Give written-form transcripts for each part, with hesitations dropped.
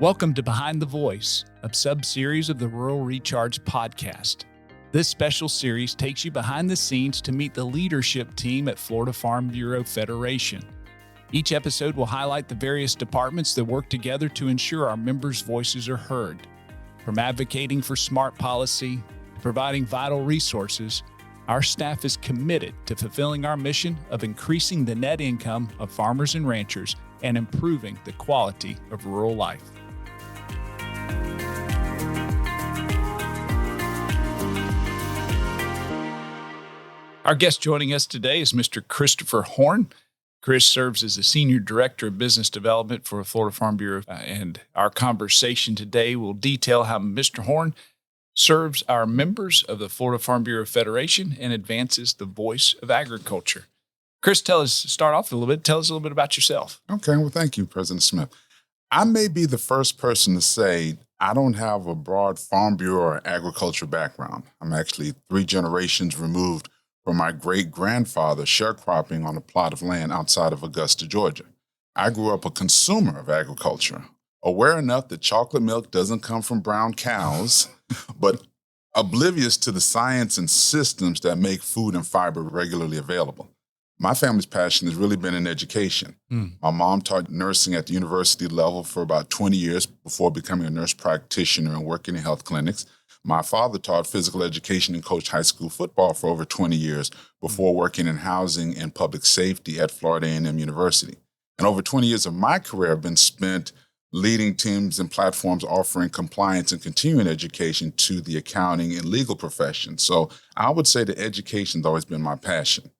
Welcome to Behind the Voice, a sub-series of the Rural Recharge podcast. This special series takes you behind the scenes to meet the leadership team at Florida Farm Bureau Federation. Each episode will highlight the various departments that work together to ensure our members' voices are heard. From advocating for smart policy to providing vital resources, our staff is committed to fulfilling our mission of increasing the net income of farmers and ranchers and improving the quality of rural life. Our guest joining us today is Mr. Christopher Horne. Chris serves as the Senior Director of Business Development for Florida Farm Bureau, and our conversation today will detail how Mr. Horne serves our members of the Florida Farm Bureau Federation and advances the voice of agriculture. Chris, start off a little bit. Tell us a little bit about yourself. Okay, well, thank you, President Smith. I may be the first person to say I don't have a broad Farm Bureau or agriculture background. I'm actually 3 generations removed from my great-grandfather sharecropping on a plot of land outside of Augusta, Georgia. I grew up a consumer of agriculture, aware enough that chocolate milk doesn't come from brown cows, but oblivious to the science and systems that make food and fiber regularly available. My family's passion has really been in education. My mom taught nursing at the university level for about 20 years before becoming a nurse practitioner and working in health clinics. My father taught physical education and coached high school football for over 20 years before working in housing and public safety at Florida A&M University. And over 20 years of my career have been spent leading teams and platforms offering compliance and continuing education to the accounting and legal profession. So I would say that education has always been my passion.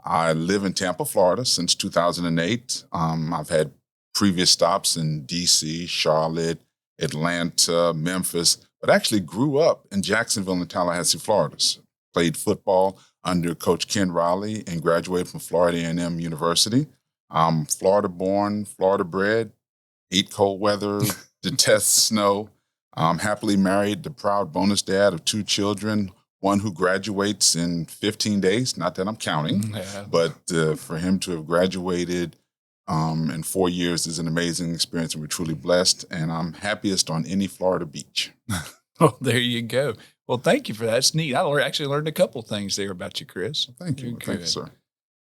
I live in Tampa, Florida since 2008. I've had previous stops in D.C., Charlotte, Atlanta, Memphis, but actually grew up in Jacksonville and Tallahassee, Florida. Played football under Coach Ken Riley and graduated from Florida A&M University. Florida born, Florida bred, hate cold weather, detest snow. Happily married, the proud bonus dad of 2 children, one who graduates in 15 days, not that I'm counting, but for him to have graduated in 4 years is an amazing experience, and we're truly blessed, and I'm happiest on any Florida beach. Oh, there you go. Well, thank you for that. It's neat. I actually learned a couple things there about you, Chris. Thank you. Thank you, sir.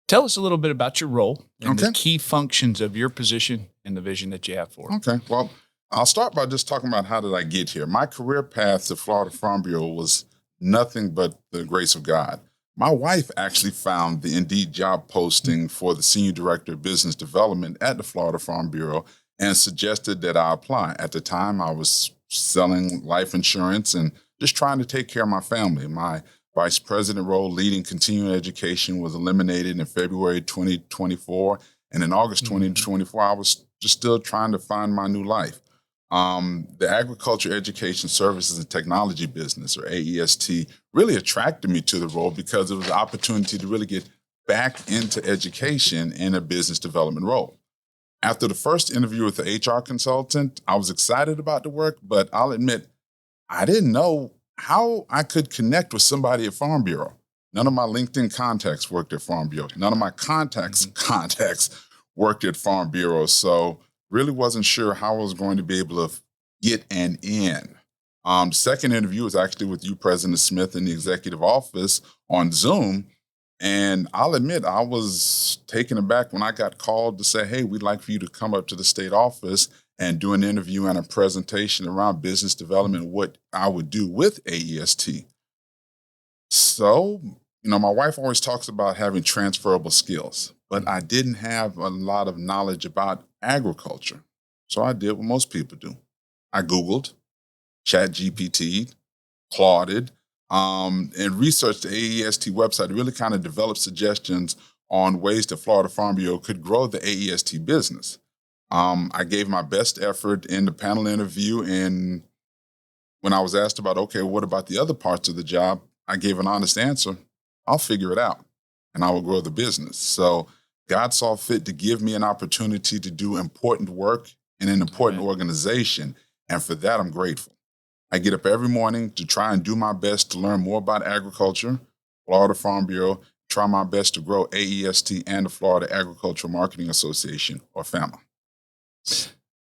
Tell us a little bit about your role and the key functions of your position and the vision that you have for it. Okay. Well, I'll start by just talking about how did I get here. My career path to Florida Farm Bureau was nothing but the grace of God. My wife actually found the Indeed job posting for the Senior Director of Business Development at the Florida Farm Bureau and suggested that I apply. At the time, I was selling life insurance and just trying to take care of my family. My vice president role leading continuing education was eliminated in February 2024. And in August 2024, I was just still trying to find my new life. The Agriculture Education Services and Technology business, or AEST, really attracted me to the role because it was an opportunity to really get back into education in a business development role. After the first interview with the HR consultant, I was excited about the work, but I'll admit, I didn't know how I could connect with somebody at Farm Bureau. None of my LinkedIn contacts worked at Farm Bureau. None of my contacts worked at Farm Bureau. So really wasn't sure how I was going to be able to get an in. Second interview was actually with you, President Smith, in the executive office on Zoom. And I'll admit, I was taken aback when I got called to say, hey, we'd like for you to come up to the state office and do an interview and a presentation around business development, what I would do with AEST. So, my wife always talks about having transferable skills, but I didn't have a lot of knowledge about agriculture. So I did what most people do. I Googled, ChatGPT'd, Clauded, and researched the AEST website to really kind of develop suggestions on ways that Florida Farm Bureau could grow the AEST business. I gave my best effort in the panel interview, and when I was asked about, okay, what about the other parts of the job, I gave an honest answer. I'll figure it out, and I will grow the business. So God saw fit to give me an opportunity to do important work in an important organization, and for that, I'm grateful. I get up every morning to try and do my best to learn more about agriculture, Florida Farm Bureau, try my best to grow AEST and the Florida Agricultural Marketing Association, or FAMA.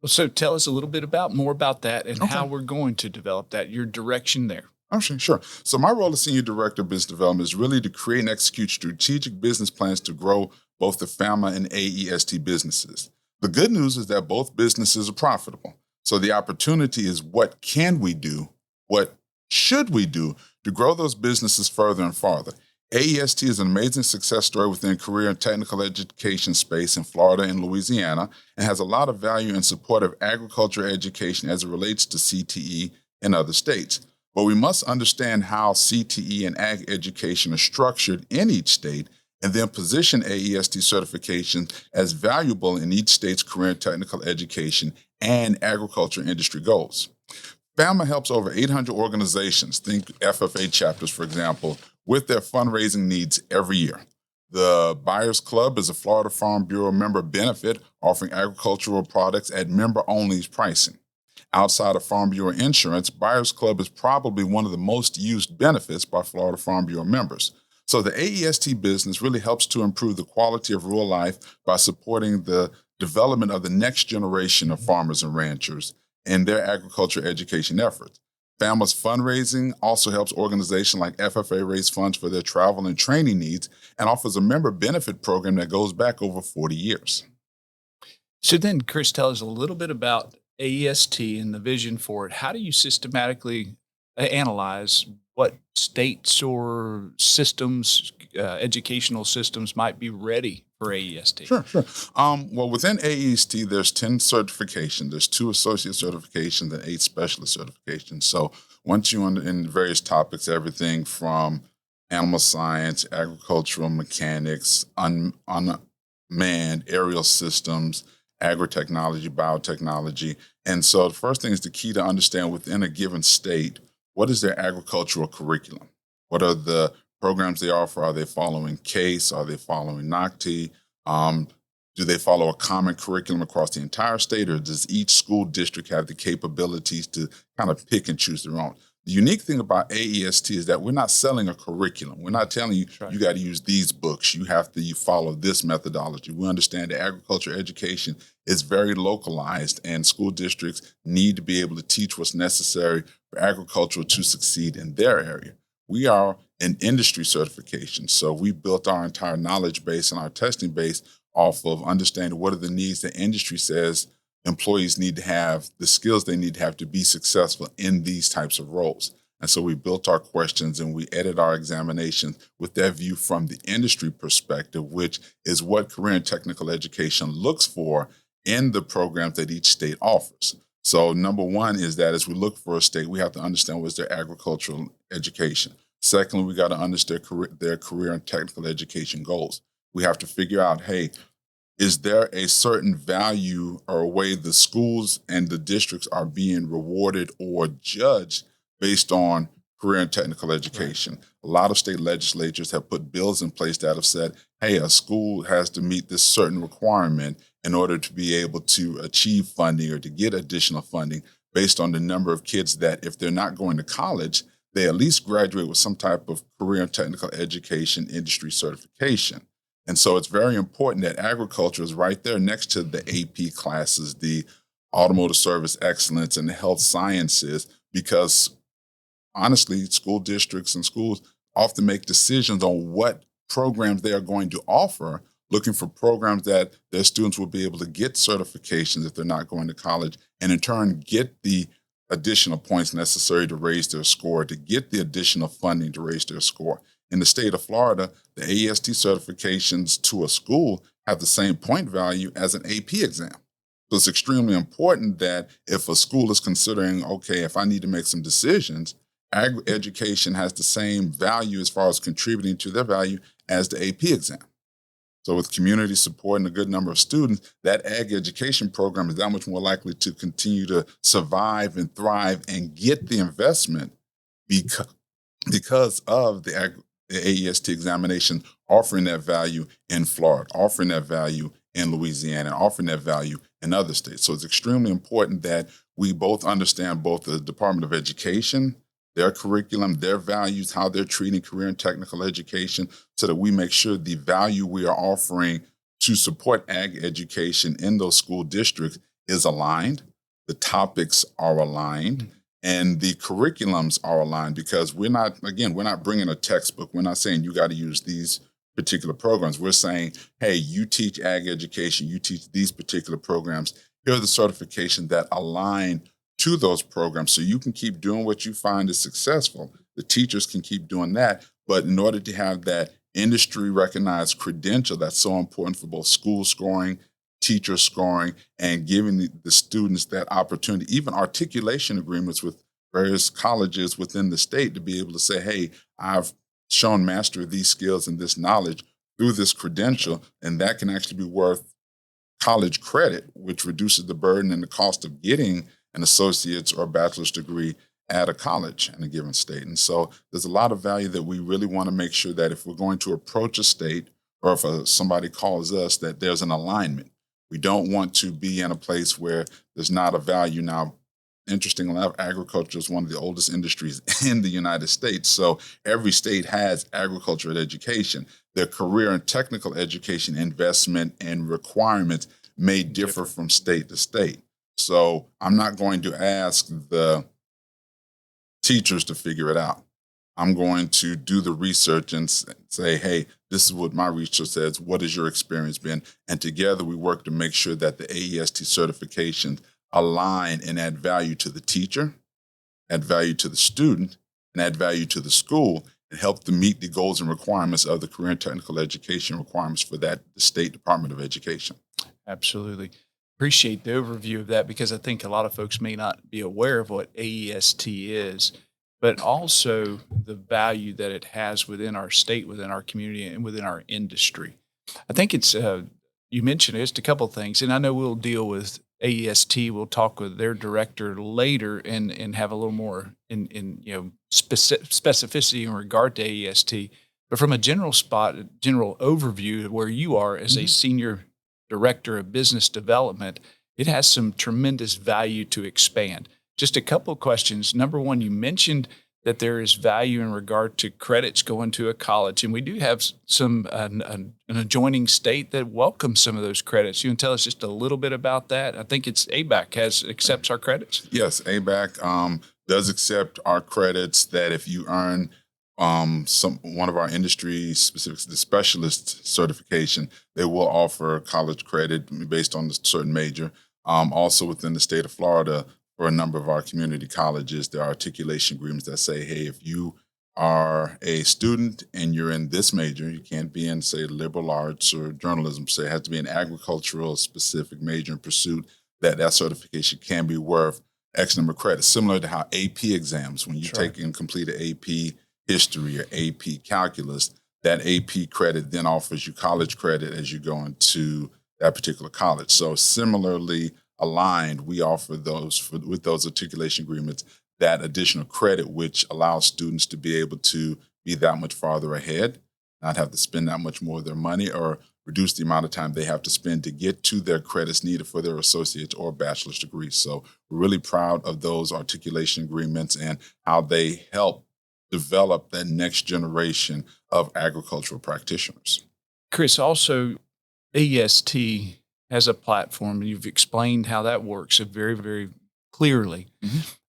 Well, so tell us a little bit more about that and how Okay. we're going to develop that, your direction there. Okay, sure. So my role as Senior Director of Business Development is really to create and execute strategic business plans to grow both the FAMA and AEST businesses. The good news is that both businesses are profitable. So the opportunity is what can we do? What should we do to grow those businesses further and farther? AEST is an amazing success story within career and technical education space in Florida and Louisiana and has a lot of value in support of agriculture education as it relates to CTE in other states. But we must understand how CTE and ag education are structured in each state and then position AEST certifications as valuable in each state's career and technical education and agriculture industry goals. FAMA helps over 800 organizations, think FFA chapters, for example, with their fundraising needs every year. The Buyers Club is a Florida Farm Bureau member benefit offering agricultural products at member-only pricing. Outside of Farm Bureau insurance, Buyers Club is probably one of the most used benefits by Florida Farm Bureau members. So the AEST business really helps to improve the quality of rural life by supporting the development of the next generation of farmers and ranchers and their agriculture education efforts. FAMA's fundraising also helps organizations like FFA raise funds for their travel and training needs and offers a member benefit program that goes back over 40 years. So then, Chris, tell us a little bit about AEST and the vision for it. How do you systematically analyze what states or systems, educational systems might be ready for AEST? Sure, sure. Well, within AEST, there's 10 certifications. There's 2 associate certifications and 8 specialist certifications. So once you're in various topics, everything from animal science, agricultural mechanics, unmanned aerial systems, agri-technology, biotechnology. And so the first thing is the key to understand within a given state, what is their agricultural curriculum? What are the programs they offer? Are they following CASE? Are they following NOCTI? Do they follow a common curriculum across the entire state, or does each school district have the capabilities to kind of pick and choose their own? The unique thing about AEST is that we're not selling a curriculum. We're not telling you, That's right. you got to use these books. You follow this methodology. We understand that agriculture education is very localized, and school districts need to be able to teach what's necessary for agriculture to succeed in their area. We are an industry certification, so we built our entire knowledge base and our testing base off of understanding what are the needs that industry says employees need to have, the skills they need to have to be successful in these types of roles. And so we built our questions and we edit our examinations with that view from the industry perspective, which is what career and technical education looks for in the programs that each state offers. So number one is that as we look for a state, we have to understand what's their agricultural education. Secondly, we got to understand their career and technical education goals. We have to figure out, hey, is there a certain value or a way the schools and the districts are being rewarded or judged based on career and technical education? Right. A lot of state legislatures have put bills in place that have said, hey, a school has to meet this certain requirement in order to be able to achieve funding or to get additional funding based on the number of kids that, if they're not going to college, they at least graduate with some type of career and technical education industry certification. And so it's very important that agriculture is right there next to the AP classes, the automotive service excellence, and the health sciences, because honestly, school districts and schools often make decisions on what programs they are going to offer, looking for programs that their students will be able to get certifications if they're not going to college, and in turn get the additional points necessary to raise their score, to get the additional funding to raise their score. In the state of Florida, the AEST certifications to a school have the same point value as an AP exam. So it's extremely important that if a school is considering, okay, if I need to make some decisions, education has the same value as far as contributing to their value as the AP exam. So with community support and a good number of students, that ag education program is that much more likely to continue to survive and thrive and get the investment because of the AEST examination offering that value in Florida, offering that value in Louisiana, and offering that value in other states. So it's extremely important that we both understand both the Department of Education, their curriculum, their values, how they're treating career and technical education, so that we make sure the value we are offering to support ag education in those school districts is aligned, the topics are aligned, and the curriculums are aligned, because we're not bringing a textbook. We're not saying you got to use these particular programs. We're saying, hey, you teach ag education, you teach these particular programs. Here are the certifications that align to those programs, so you can keep doing what you find is successful. The teachers can keep doing that. But in order to have that industry recognized credential that's so important for both school scoring, teacher scoring, and giving the students that opportunity, even articulation agreements with various colleges within the state, to be able to say, hey, I've shown mastery of these skills and this knowledge through this credential, and that can actually be worth college credit, which reduces the burden and the cost of getting an associate's or bachelor's degree at a college in a given state. And so there's a lot of value that we really want to make sure that if we're going to approach a state, or if somebody calls us, that there's an alignment. We don't want to be in a place where there's not a value. Now, interestingly enough, agriculture is one of the oldest industries in the United States. So every state has agricultural education. Their career and technical education investment and requirements may differ from state to state. So I'm not going to ask the teachers to figure it out. I'm going to do the research and say, hey, this is what my research says. What has your experience been? And together we work to make sure that the AEST certifications align and add value to the teacher, add value to the student, and add value to the school, and help to meet the goals and requirements of the career and technical education requirements for the State Department of Education. Absolutely. Appreciate the overview of that, because I think a lot of folks may not be aware of what AEST is, but also the value that it has within our state, within our community, and within our industry. I think it's, you mentioned just a couple of things, and I know we'll deal with AEST. We'll talk with their director later and have a little more in specificity in regard to AEST. But from a general overview, where you are as a senior director of business development, it has some tremendous value to expand. Just a couple of questions. Number one, you mentioned that there is value in regard to credits going to a college, and we do have some an adjoining state that welcomes some of those credits. You can tell us just a little bit about that. I think it's ABAC accepts our credits. Yes, ABAC does accept our credits. That if you earn one of our industry specifics, the specialist certification, they will offer college credit based on a certain major. Also within the state of Florida, for a number of our community colleges, there are articulation agreements that say, hey, if you are a student and you're in this major, you can't be in, say, liberal arts or journalism, so it has to be an agricultural specific major in pursuit, that certification can be worth X number of credits, similar to how AP exams, when you take and complete an AP history or AP calculus, that AP credit then offers you college credit as you go into that particular college. So similarly aligned, we offer those with those articulation agreements, that additional credit, which allows students to be able to be that much farther ahead, not have to spend that much more of their money, or reduce the amount of time they have to spend to get to their credits needed for their associate's or bachelor's degree. So we're really proud of those articulation agreements and how they help develop that next generation of agricultural practitioners. Chris, also AEST has a platform, and you've explained how that works very, very clearly.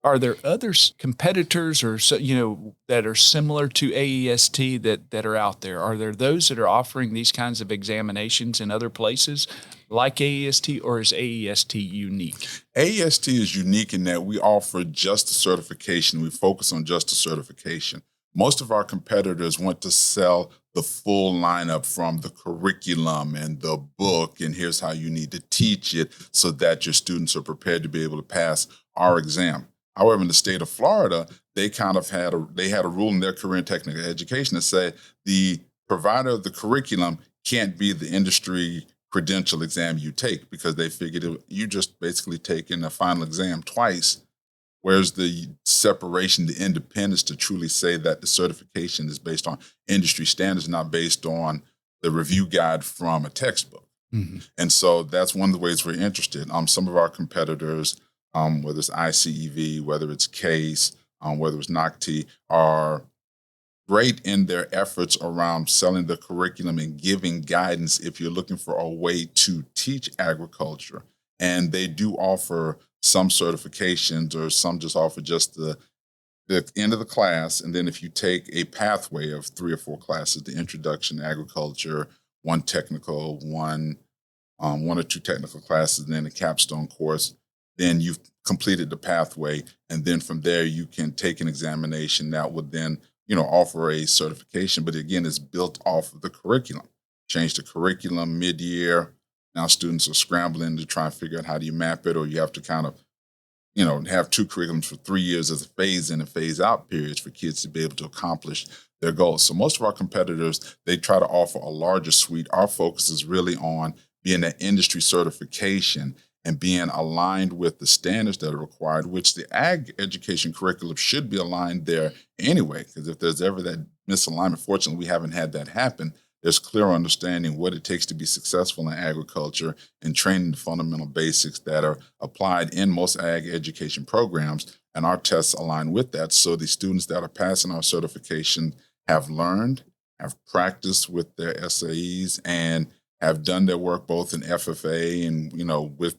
Are there other competitors or that are similar to AEST that are out there? Are there those that are offering these kinds of examinations in other places like AEST, or is AEST unique? AEST is unique in that we offer just a certification. We focus on just a certification. Most of our competitors want to sell the full lineup, from the curriculum and the book, and here's how you need to teach it so that your students are prepared to be able to pass our exam. However, in the state of Florida, they kind of had a rule in their career and technical education that said the provider of the curriculum can't be the industry credential exam you take, because they figured you just basically taking a final exam twice. Where's the separation, the independence to truly say that the certification is based on industry standards, not based on the review guide from a textbook? And so that's one of the ways we're interested. Some of our competitors, whether it's ICEV, whether it's CASE, whether it's NOCT, are great in their efforts around selling the curriculum and giving guidance if you're looking for a way to teach agriculture And they do offer some certifications, or some just offer just the end of the class. And then if you take a pathway of 3 or 4 classes, the introduction to agriculture, one technical, one or two technical classes, and then a capstone course, then you've completed the pathway. And then from there, you can take an examination that would then, offer a certification. But again, it's built off of the curriculum. Change the curriculum mid-year. Now students are scrambling to try and figure out how do you map it, or you have to kind of, have 2 curriculums for 3 years as a phase in and phase out periods for kids to be able to accomplish their goals. So most of our competitors, they try to offer a larger suite. Our focus is really on being that industry certification and being aligned with the standards that are required, which the ag education curriculum should be aligned there anyway, because if there's ever that misalignment, fortunately, we haven't had that happen. There's clear understanding what it takes to be successful in agriculture and training the fundamental basics that are applied in most ag education programs. And our tests align with that. So the students that are passing our certification have learned, have practiced with their SAEs, and have done their work both in FFA and, with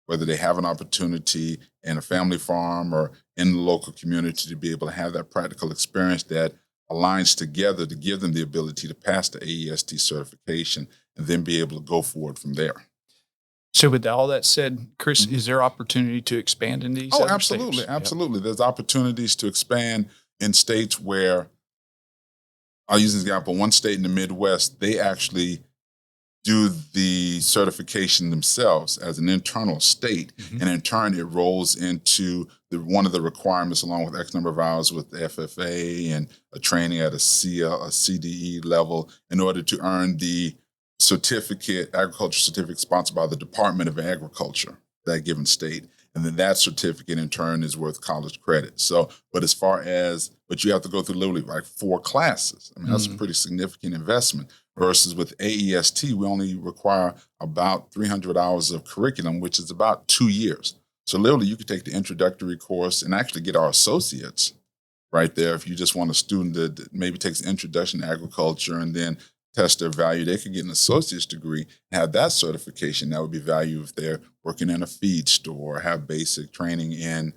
whether they have an opportunity in a family farm or in the local community to be able to have that practical experience that aligns together to give them the ability to pass the AEST certification and then be able to go forward from there. So with all that said, Chris, is there opportunity to expand in these? Oh, absolutely. States? Absolutely. Yep. There's opportunities to expand in states where, I'll use an example, one state in the Midwest, they actually do the certification themselves as an internal state. Mm-hmm. And in turn, it rolls into one of the requirements, along with X number of hours with the FFA and a training at a CDE level, in order to earn the agriculture certificate sponsored by the Department of Agriculture, that given state. And then that certificate in turn is worth college credit. So, but you have to go through literally like 4 classes. I mean, that's a pretty significant investment. Versus with AEST, we only require about 300 hours of curriculum, which is about 2 years. So literally, you could take the introductory course and actually get our associates right there. If you just want a student that maybe takes introduction to agriculture and then test their value, they could get an associate's degree and have that certification. That would be value if they're working in a feed store, have basic training in,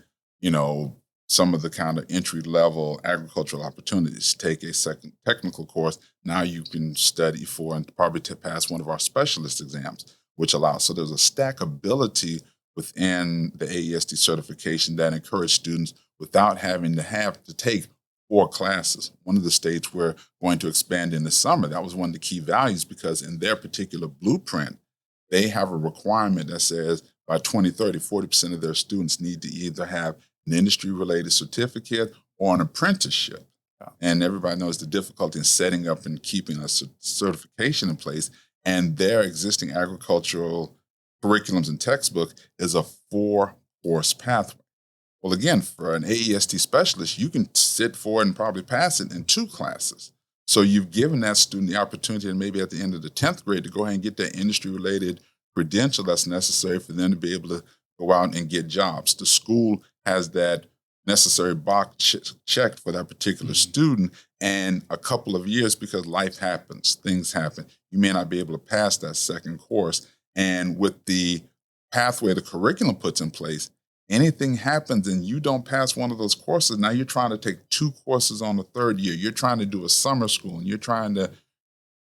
some of the kind of entry-level agricultural opportunities. Take a second technical course. Now you can study for and probably to pass one of our specialist exams, which allows. So there's a stackability within the AEST certification that encourages students without having to take 4 classes. One of the states we're going to expand in the summer, that was one of the key values, because in their particular blueprint, they have a requirement that says by 2030, 40% of their students need to either have an industry-related certificate or an apprenticeship. And everybody knows the difficulty in setting up and keeping a certification in place. And their existing agricultural curriculums and textbook is a 4-course pathway. Well, again, for an AEST specialist, you can sit for it and probably pass it in 2 classes. So you've given that student the opportunity, and maybe at the end of the 10th grade, to go ahead and get that industry-related credential that's necessary for them to be able to go out and get jobs. The school has that necessary box checked for that particular student. And a couple of years, because life happens, things happen, you may not be able to pass that second course. And with the pathway the curriculum puts in place, anything happens and you don't pass one of those courses, now you're trying to take 2 courses on the 3rd year. You're trying to do a summer school and you're trying to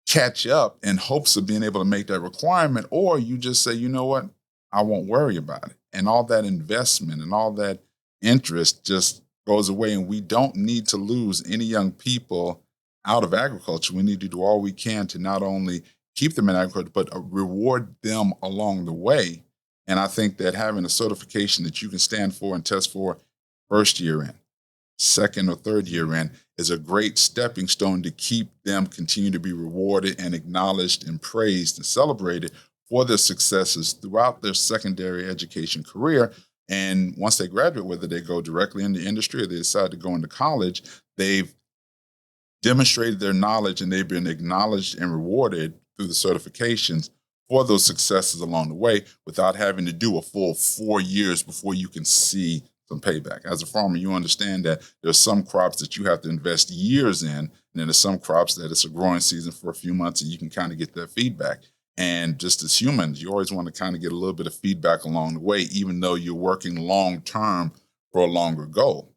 catch up in hopes of being able to make that requirement. Or you just say, you know what, I won't worry about it. And all that investment and all that interest just goes away. And we don't need to lose any young people out of agriculture. We need to do all we can to not only keep them in agriculture, but reward them along the way. And I think that having a certification that you can stand for and test for first year in, second or third year in, is a great stepping stone to keep them continue to be rewarded and acknowledged and praised and celebrated for their successes throughout their secondary education career. And once they graduate, whether they go directly into industry or they decide to go into college, they've demonstrated their knowledge and they've been acknowledged and rewarded through the certifications for those successes along the way without having to do a full 4 years before you can see some payback. As a farmer, you understand that there's some crops that you have to invest years in, and then there's some crops that it's a growing season for a few months and you can kind of get that feedback. And just as humans, you always want to kind of get a little bit of feedback along the way, even though you're working long term for a longer goal.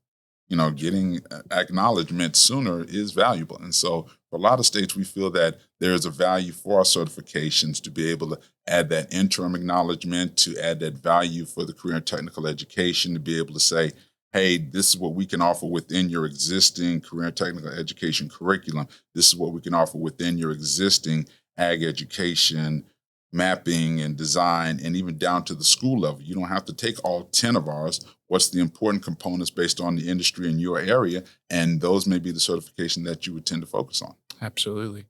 Getting acknowledgement sooner is valuable. And so for a lot of states, we feel that there is a value for our certifications to be able to add that interim acknowledgement, to add that value for the career and technical education, to be able to say, hey, this is what we can offer within your existing career and technical education curriculum. This is what we can offer within your existing ag education, mapping and design, and even down to the school level. You don't have to take all 10 of ours. What's the important components based on the industry in your area? And those may be the certification that you would tend to focus on. Absolutely.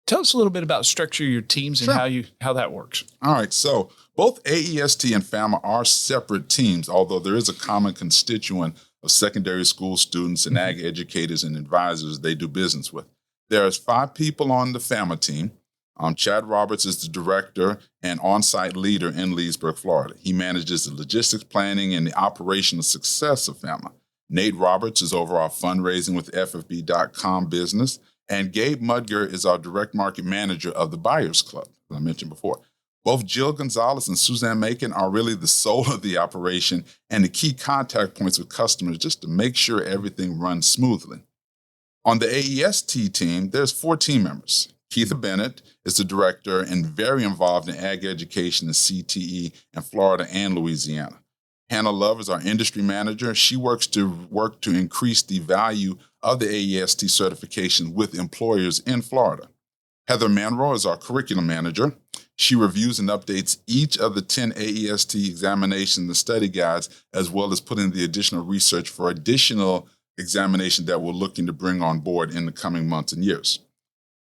Tell us a little bit about structure of your teams and how that works. All right. So both AEST and FAMA are separate teams, although there is a common constituent of secondary school students and ag educators and advisors they do business with. There's 5 people on the FAMA team. Chad Roberts is the director and on-site leader in Leesburg, Florida. He manages the logistics planning and the operational success of FAMA. Nate Roberts is over our fundraising with FFB.com business. And Gabe Mudger is our direct market manager of the Buyers Club, as I mentioned before. Both Jill Gonzalez and Suzanne Macon are really the soul of the operation and the key contact points with customers just to make sure everything runs smoothly. On the AEST team, there's 4 team members. Keitha Bennett is the director and very involved in ag education and CTE in Florida and Louisiana. Hannah Love is our industry manager. She works to increase the value of the AEST certification with employers in Florida. Heather Manro is our curriculum manager. She reviews and updates each of the 10 AEST examinations and study guides, as well as putting the additional research for additional examination that we're looking to bring on board in the coming months and years.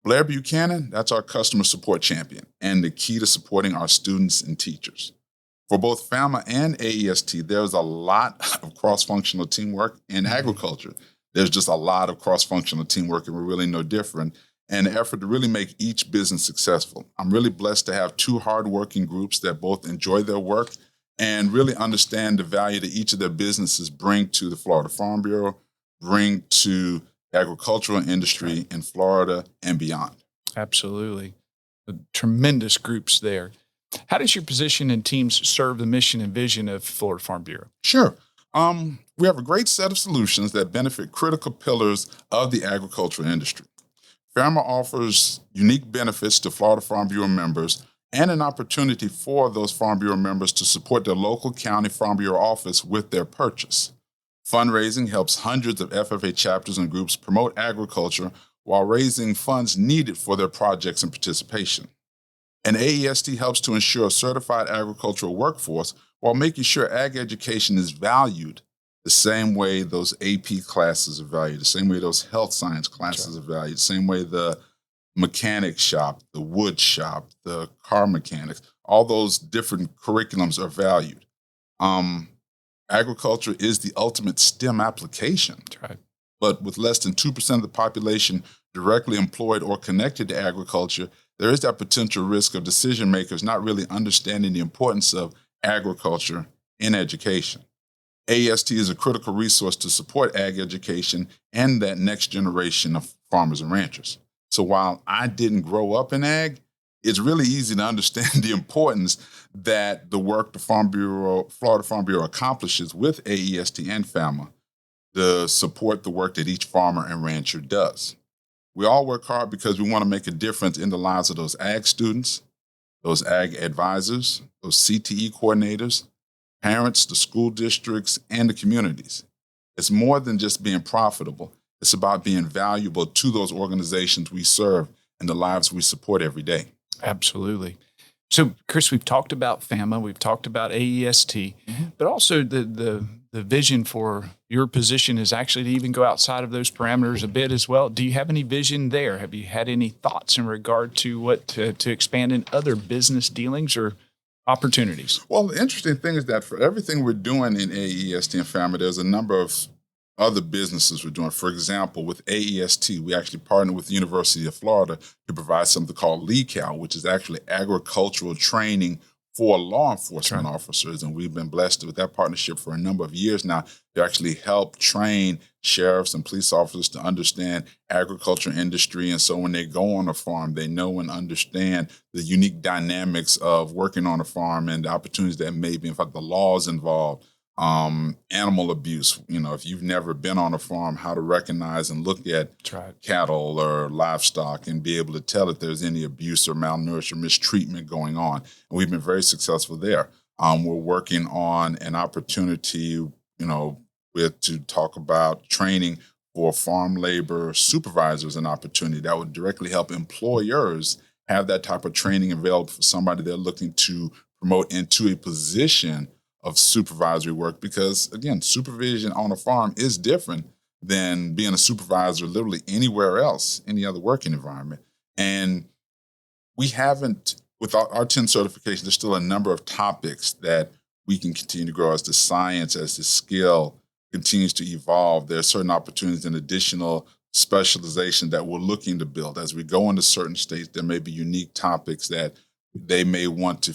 Blair Buchanan, that's our customer support champion and the key to supporting our students and teachers. For both FAMA and AEST, there's a lot of cross-functional teamwork in agriculture. There's just a lot of cross-functional teamwork, and we're really no different, and an effort to really make each business successful. I'm really blessed to have 2 hardworking groups that both enjoy their work and really understand the value that each of their businesses bring to the Florida Farm Bureau, bring to agricultural industry in Florida and beyond. Absolutely. Tremendous groups there. How does your position and teams serve the mission and vision of Florida Farm Bureau? Sure. We have a great set of solutions that benefit critical pillars of the agricultural industry. FAMA offers unique benefits to Florida Farm Bureau members and an opportunity for those Farm Bureau members to support their local county Farm Bureau office with their purchase. Fundraising helps hundreds of FFA chapters and groups promote agriculture while raising funds needed for their projects and participation. And AEST helps to ensure a certified agricultural workforce while making sure ag education is valued the same way those AP classes are valued, the same way those health science classes are valued, the same way the mechanic shop, the wood shop, the car mechanics, all those different curriculums are valued. Agriculture is the ultimate STEM application. That's right. But with less than 2% of the population directly employed or connected to agriculture, there is that potential risk of decision makers not really understanding the importance of agriculture in education. AEST is a critical resource to support ag education and that next generation of farmers and ranchers. So while I didn't grow up in ag, it's really easy to understand the importance that the work the Florida Farm Bureau accomplishes with AEST and FAMA to support the work that each farmer and rancher does. We all work hard because we want to make a difference in the lives of those ag students, those ag advisors, those CTE coordinators, parents, the school districts, and the communities. It's more than just being profitable. It's about being valuable to those organizations we serve and the lives we support every day. Absolutely. So, Chris, we've talked about FAMA, we've talked about AEST, but also the vision for your position is actually to even go outside of those parameters a bit as well. Do you have any vision there? Have you had any thoughts in regard to what to expand in other business dealings or opportunities? Well, the interesting thing is that for everything we're doing in AEST and FAMA, there's a number of other businesses we're doing. For example, with AEST, we actually partnered with the University of Florida to provide something called LECAL, which is actually agricultural training for law enforcement officers. And we've been blessed with that partnership for a number of years now to actually help train sheriffs and police officers to understand agriculture industry. And so when they go on a farm, they know and understand the unique dynamics of working on a farm and the opportunities that may be, in fact, the laws involved. Animal abuse, if you've never been on a farm, how to recognize and look at cattle or livestock and be able to tell if there's any abuse or malnourish or mistreatment going on. And we've been very successful there. We're working on an opportunity, to talk about training for farm labor supervisors, an opportunity that would directly help employers have that type of training available for somebody they're looking to promote into a position of supervisory work, because again, supervision on a farm is different than being a supervisor literally anywhere else, any other working environment. And we haven't, with our 10 certifications, there's still a number of topics that we can continue to grow as the science, as the skill continues to evolve. There are certain opportunities and additional specialization that we're looking to build. As we go into certain states, there may be unique topics that they may want to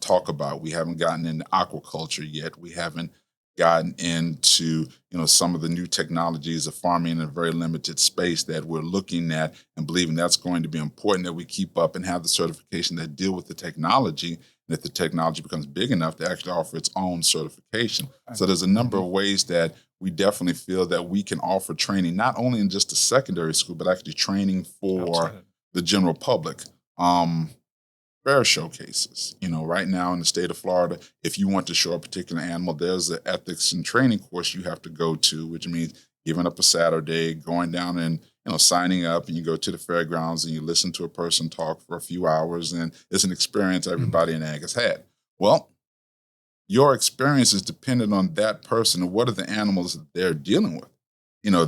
talk about. We haven't gotten into aquaculture yet. We haven't gotten into some of the new technologies of farming in a very limited space that we're looking at and believing that's going to be important that we keep up and have the certification that deal with the technology, and if the technology becomes big enough to actually offer its own certification. So there's a number of ways that we definitely feel that we can offer training, not only in just a secondary school, but actually training for the general public. Fair showcases. Right now in the state of Florida, if you want to show a particular animal, there's an ethics and training course you have to go to, which means giving up a Saturday, going down and signing up, and you go to the fairgrounds and you listen to a person talk for a few hours, and it's an experience everybody in ag has had. Well, your experience is dependent on that person and what are the animals that they're dealing with.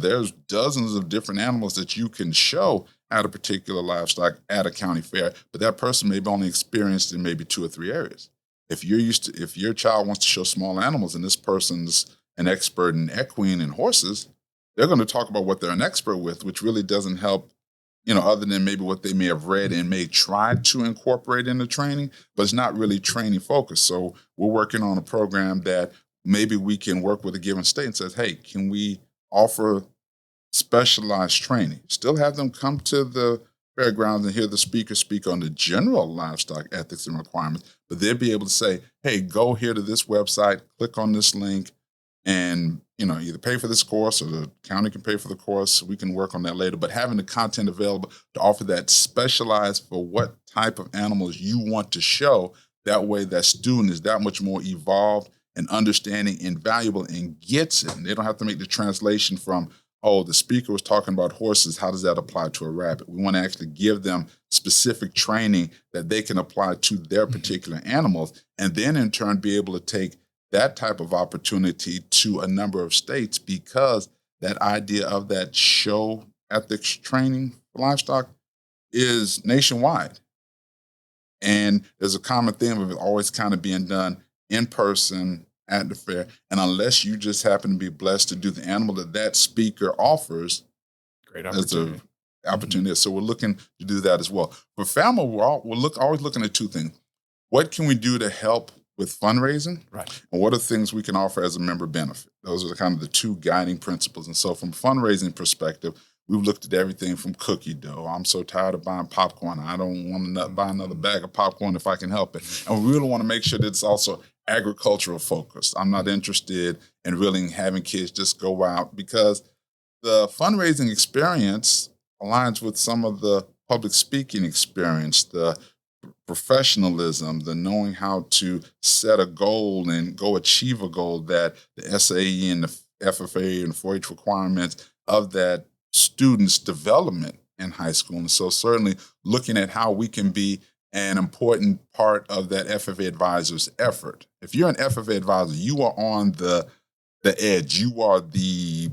There's dozens of different animals that you can show at a particular livestock at a county fair, but that person may be only experienced in maybe 2 or 3 areas. If your child wants to show small animals and this person's an expert in equine and horses, they're going to talk about what they're an expert with, which really doesn't help, other than maybe what they may have read and may try to incorporate in the training, but it's not really training focused. So we're working on a program that maybe we can work with a given state and says, hey, can we offer specialized training, still have them come to the fairgrounds and hear the speaker speak on the general livestock ethics and requirements, but they'll be able to say, hey, go here to this website, click on this link, and either pay for this course or the county can pay for the course. We can work on that later, but having the content available to offer that specialized for what type of animals you want to show, that way that student is that much more evolved and understanding and valuable and gets it. And they don't have to make the translation from, oh, the speaker was talking about horses, how does that apply to a rabbit? We want to actually give them specific training that they can apply to their particular animals, and then in turn be able to take that type of opportunity to a number of states, because that idea of that show ethics training for livestock is nationwide. And there's a common theme of it always kind of being done in person at the fair. And unless you just happen to be blessed to do the animal that speaker offers, great opportunity. Opportunity. So we're looking to do that as well. For family, we're always looking at 2 things. What can we do to help with fundraising? Right. And what are things we can offer as a member benefit? Those are kind of the 2 guiding principles. And so from a fundraising perspective, we've looked at everything from cookie dough. I'm so tired of buying popcorn. I don't want to buy another bag of popcorn if I can help it. And we really want to make sure that it's also agricultural focused. I'm not interested in really having kids just go out, because the fundraising experience aligns with some of the public speaking experience, the professionalism, the knowing how to set a goal and go achieve a goal that the SAE and the FFA and the 4-H requirements of that student's development in high school. And so certainly looking at how we can be an important part of that FFA advisor's effort. If you're an FFA advisor, you are on the edge. You are the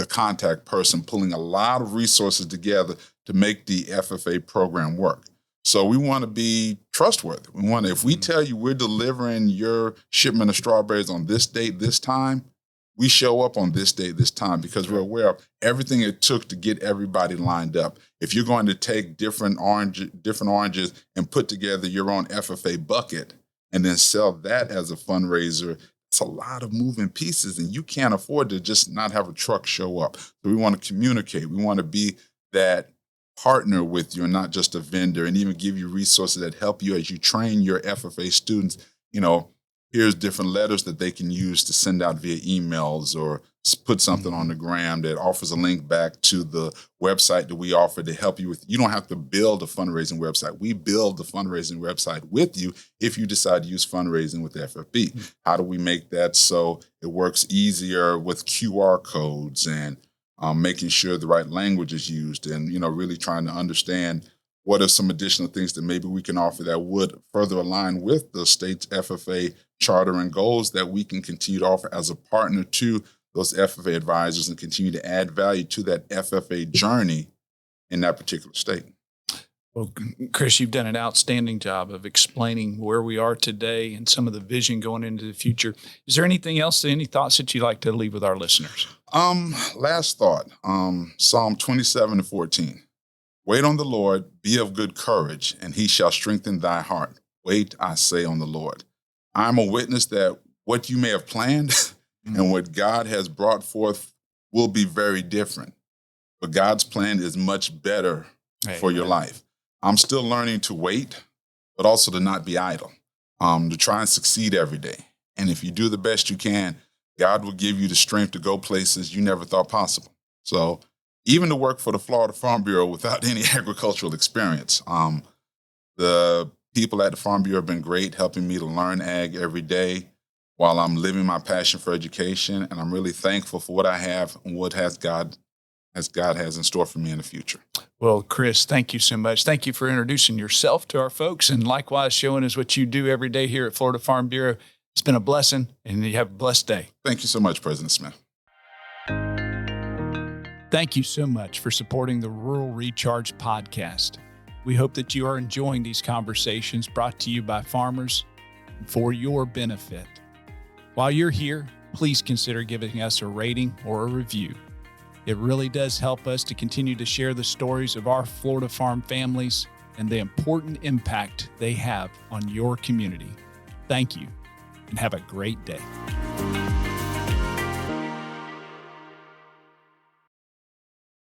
contact person pulling a lot of resources together to make the FFA program work. So we want to be trustworthy. If we tell you we're delivering your shipment of strawberries on this date, this time, we show up on this date, this time, because we're aware of everything it took to get everybody lined up. If you're going to take different oranges and put together your own FFA bucket, and then sell that as a fundraiser. It's a lot of moving pieces, and you can't afford to just not have a truck show up. So we want to communicate. We want to be that partner with you and not just a vendor, and even give you resources that help you as you train your FFA students. Here's different letters that they can use to send out via emails, or put something on the gram that offers a link back to the website that we offer to help you with. You don't have to build a fundraising website. We build the fundraising website with you if you decide to use fundraising with FFB. How do we make that so it works easier with QR codes, and making sure the right language is used, and really trying to understand what are some additional things that maybe we can offer that would further align with the state's FFA charter and goals that we can continue to offer as a partner to those FFA advisors, and continue to add value to that FFA journey in that particular state. Well, Chris, you've done an outstanding job of explaining where we are today and some of the vision going into the future. Is there anything else, any thoughts that you'd like to leave with our listeners? Last thought, Psalm 27:14. Wait on the Lord, be of good courage, and he shall strengthen thy heart. Wait, I say, on the Lord. I'm a witness that what you may have planned and what God has brought forth will be very different. But God's plan is much better for your life. I'm still learning to wait, but also to not be idle, to try and succeed every day. And if you do the best you can, God will give you the strength to go places you never thought possible. So even to work for the Florida Farm Bureau without any agricultural experience, the people at the Farm Bureau have been great, helping me to learn ag every day while I'm living my passion for education. And I'm really thankful for what I have and what God has in store for me in the future. Well, Chris, thank you so much. Thank you for introducing yourself to our folks, and likewise showing us what you do every day here at Florida Farm Bureau. It's been a blessing, and you have a blessed day. Thank you so much, President Smith. Thank you so much for supporting the Rural Recharge podcast. We hope that you are enjoying these conversations brought to you by farmers for your benefit. While you're here, please consider giving us a rating or a review. It really does help us to continue to share the stories of our Florida farm families and the important impact they have on your community. Thank you, and have a great day.